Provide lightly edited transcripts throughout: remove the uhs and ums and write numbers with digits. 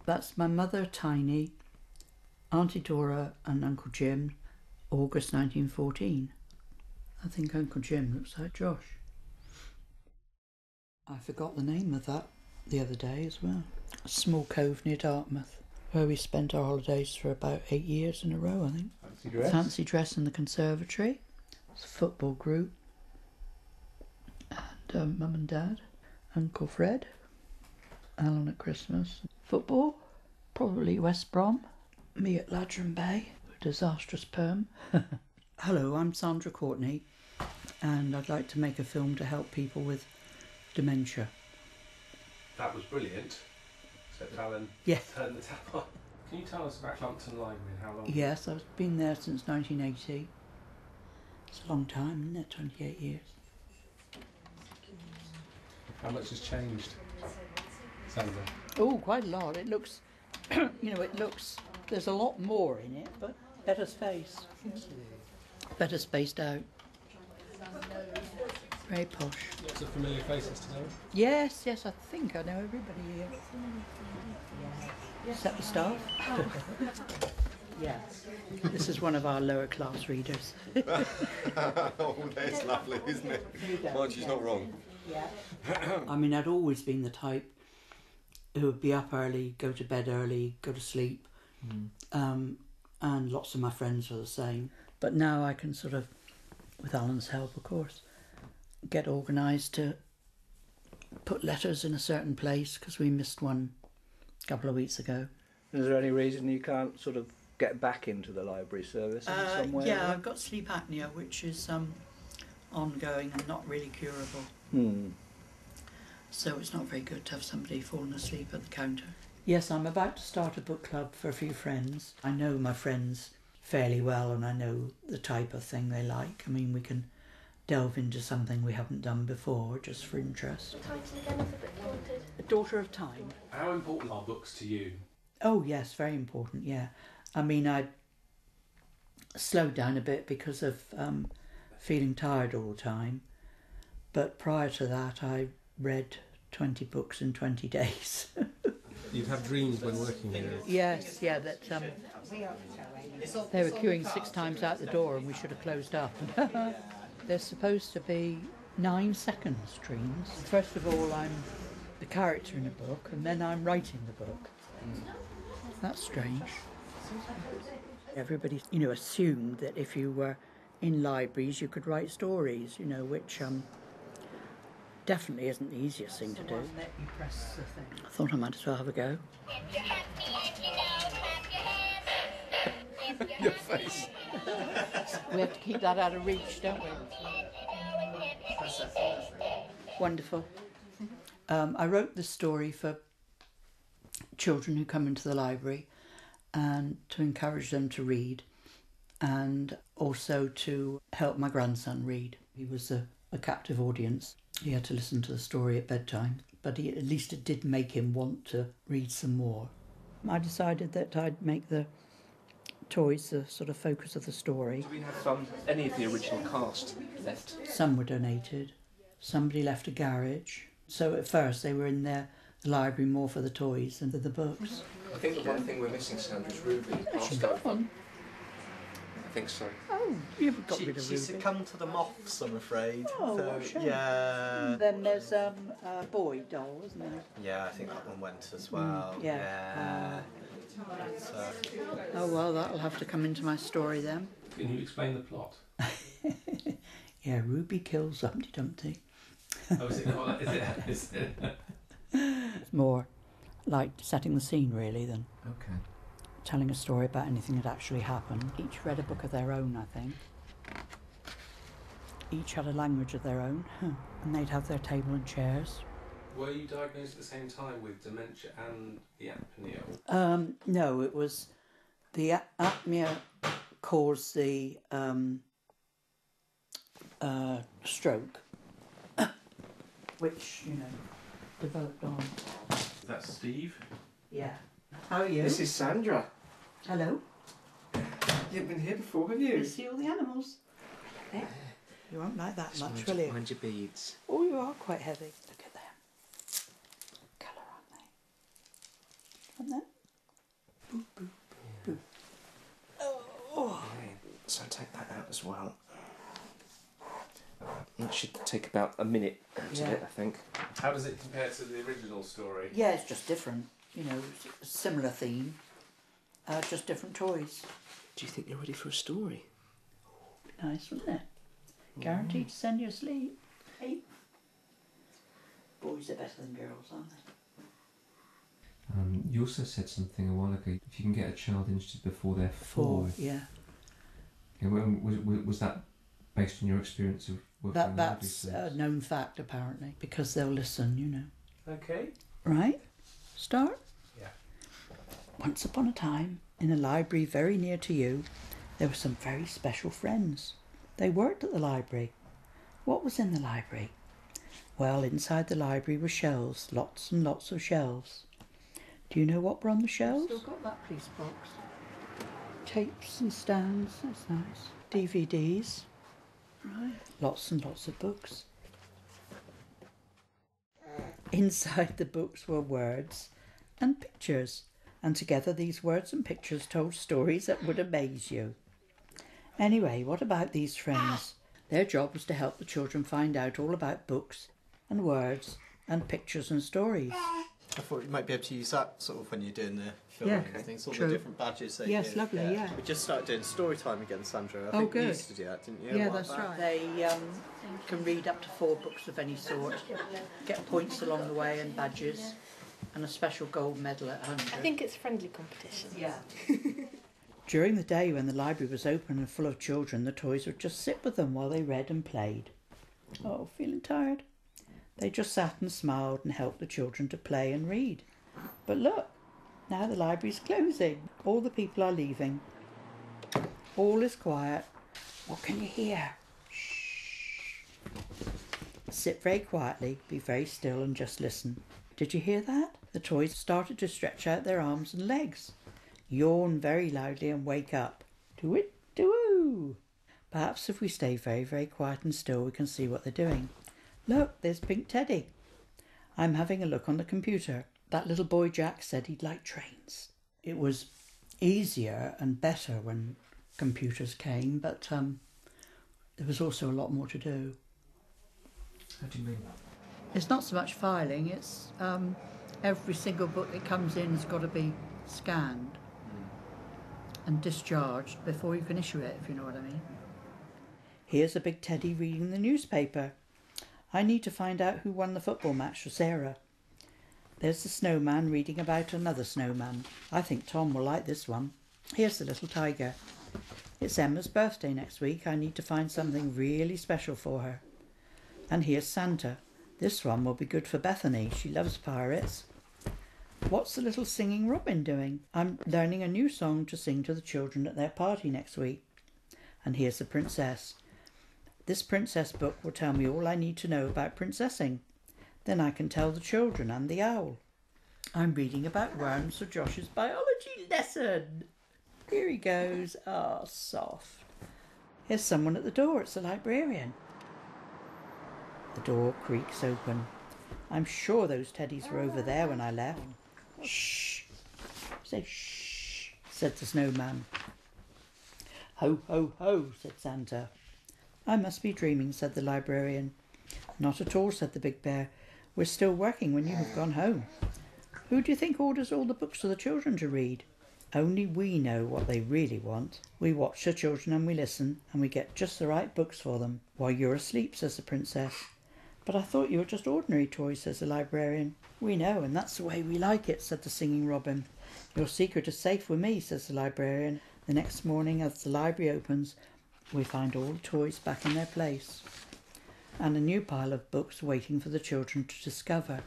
That's my mother, Tiny, Auntie Dora and Uncle Jim, August 1914. I think Uncle Jim looks like Josh. I forgot the name of that the other day as well. A small cove near Dartmouth, where we spent our holidays for about 8 years in a row, I think. Fancy dress? Fancy dress in the conservatory. It's a football group. And Mum and Dad, Uncle Fred, Alan at Christmas. Football, probably West Brom. Me at Ladram Bay, disastrous perm. Hello, I'm Sandra Courtney, and I'd like to make a film to help people with dementia. That was brilliant. So Alan turned the tap on. Can you tell us about Clumpton Library and how long? Yes, I've been there since 1980. It's a long time, isn't it? 28 years. How much has changed, Sandra? Oh, quite a lot. It looks, there's a lot more in it, but better space. Better spaced out. Very posh. Lots of familiar faces today. Yes, I think I know everybody here. Except the staff. Yes. This is one of our lower class readers. Oh, that's lovely, isn't it? Well, she's not wrong. Yeah. I mean, I'd always been the type who would be up early, go to bed early, go to sleep. And lots of my friends were the same. But now I can sort of, with Alan's help, of course, get organised to put letters in a certain place, because we missed one a couple of weeks ago. Is there any reason you can't sort of get back into the library service in some way? Yeah, I've got sleep apnea, which is ongoing and not really curable. So it's not very good to have somebody falling asleep at the counter. Yes, I'm about to start a book club for a few friends. I know my friends fairly well, and I know the type of thing they like. I mean, we can delve into something we haven't done before, just for interest. Title again of the book you wanted? A Daughter of Time. How important are books to you? Oh yes, very important, yeah. I mean, I slowed down a bit because of feeling tired all the time. But prior to that, I read 20 books in 20 days. You'd have dreams when working here. Yes, yeah, that they were queuing 6 times out the door and we should have closed up. They're supposed to be 9 seconds dreams. First of all, I'm the character in a book, and then I'm writing the book. That's strange. Everybody, assumed that if you were in libraries, you could write stories, which definitely isn't the easiest thing to do. You press the thing. I thought I might as well have a go. Your face. We have to keep that out of reach, don't we? Wonderful. I wrote this story for children who come into the library, and to encourage them to read, and also to help my grandson read. He was a captive audience. He had to listen to the story at bedtime, but at least it did make him want to read some more. I decided that I'd make the toys the sort of focus of the story. Do we have any of the original cast left? Some were donated. Somebody left a garage. So at first they were in the library more for the toys than for the books. I think the one thing we're missing, Sandra, is Ruby. She's got one. I think so. Oh, you've got rid of Ruby. She succumbed to the moths, I'm afraid. Oh, what a shame. Yeah. Then there's a boy doll, isn't there? Yeah, I think that one went as well. yeah. But, Oh, well, that'll have to come into my story then. Can you explain the plot? Yeah, Ruby kills Humpty Dumpty. Oh, is it not? Is it? It's more like setting the scene, really, than telling a story about anything that actually happened. Each read a book of their own, I think. Each had a language of their own, and they'd have their table and chairs. Were you diagnosed at the same time with dementia and the apnea? No, it was the apnea caused the stroke, which, developed on. That's Steve. Yeah. How are you? This is Sandra. Hello. You've been here before, have you? You see all the animals? There. You won't like that much, will you? Mind your beads. Oh, you are quite heavy. Look at them. Colour, aren't they? Okay, so take that out as well. That should take about a minute out of it, I think. How does it compare to the original story? Yeah, it's just different. You know, similar theme, just different toys. Do you think you're ready for a story? Nice, wouldn't it? Guaranteed to send you asleep. Hey. Boys are better than girls, aren't they? You also said something a while ago. If you can get a child interested before they're 4. Yeah. Was that based on your experience of working in That's a known fact, apparently, because they'll listen, you know. Okay. Right? Start? Yeah. Once upon a time, in a library very near to you, there were some very special friends. They worked at the library. What was in the library? Well, inside the library were shelves, lots and lots of shelves. Do you know what were on the shelves? Still got that police box. Tapes and stands, that's nice. DVDs. Right. Lots and lots of books. Inside the books were words and pictures, and together these words and pictures told stories that would amaze you. Anyway, what about these friends? Their job was to help the children find out all about books and words and pictures and stories. I thought you might be able to use that sort of when you're doing the filming and things, all true. the different badges they Yes, give. lovely, yeah. We just started doing story time again, Sandra. I Oh, think good. you used to do that, didn't you? Yeah, A while that's back? right. They can read up to 4 books of any sort, get points along the way and badges, and a special gold medal at 100. I think it's friendly competition. Yeah. During the day when the library was open and full of children, the toys would just sit with them while they read and played. Oh, feeling tired? They just sat and smiled and helped the children to play and read. But look, now the library's closing. All the people are leaving. All is quiet. What can you hear? Shh. Sit very quietly, be very still and just listen. Did you hear that? The toys started to stretch out their arms and legs, yawn very loudly and wake up. Do-it, do-oo. Perhaps if we stay very, very quiet and still, we can see what they're doing. Look, there's Pink Teddy. I'm having a look on the computer. That little boy Jack said he'd like trains. It was easier and better when computers came, but there was also a lot more to do. How do you mean? It's not so much filing, it's every single book that comes in has got to be scanned and discharged before you can issue it, if you know what I mean. Here's a big Teddy reading the newspaper. I need to find out who won the football match for Sarah. There's the snowman reading about another snowman. I think Tom will like this one. Here's the little tiger. It's Emma's birthday next week. I need to find something really special for her. And here's Santa. This one will be good for Bethany. She loves pirates. What's the little singing robin doing? I'm learning a new song to sing to the children at their party next week. And here's the princess. This princess book will tell me all I need to know about princessing. Then I can tell the children and the owl. I'm reading about worms for Josh's biology lesson. Here he goes. Ah, soft. Here's someone at the door. It's the librarian. The door creaks open. I'm sure those teddies were over there when I left. Shh. Say shh, said the snowman. Ho, ho, ho, said Santa. I must be dreaming, said the librarian. Not at all, said the big bear. We're still working when you have gone home. Who do you think orders all the books for the children to read? Only we know what they really want. We watch the children and we listen, and we get just the right books for them. While you're asleep, says the princess. But I thought you were just ordinary toys, says the librarian. We know, and that's the way we like it, said the singing robin. Your secret is safe with me, says the librarian. The next morning, as the library opens, we find all the toys back in their place, and a new pile of books waiting for the children to discover.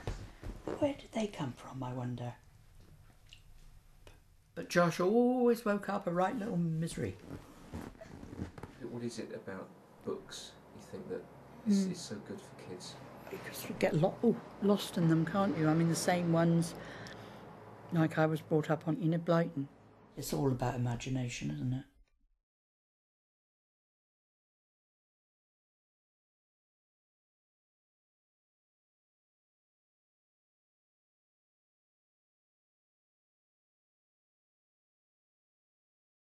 Where did they come from, I wonder? But Josh always woke up a right little misery. What is it about books you think that is so good for kids? Because you get lost in them, can't you? I mean, the same ones like I was brought up on Enid Blyton. It's all about imagination, isn't it?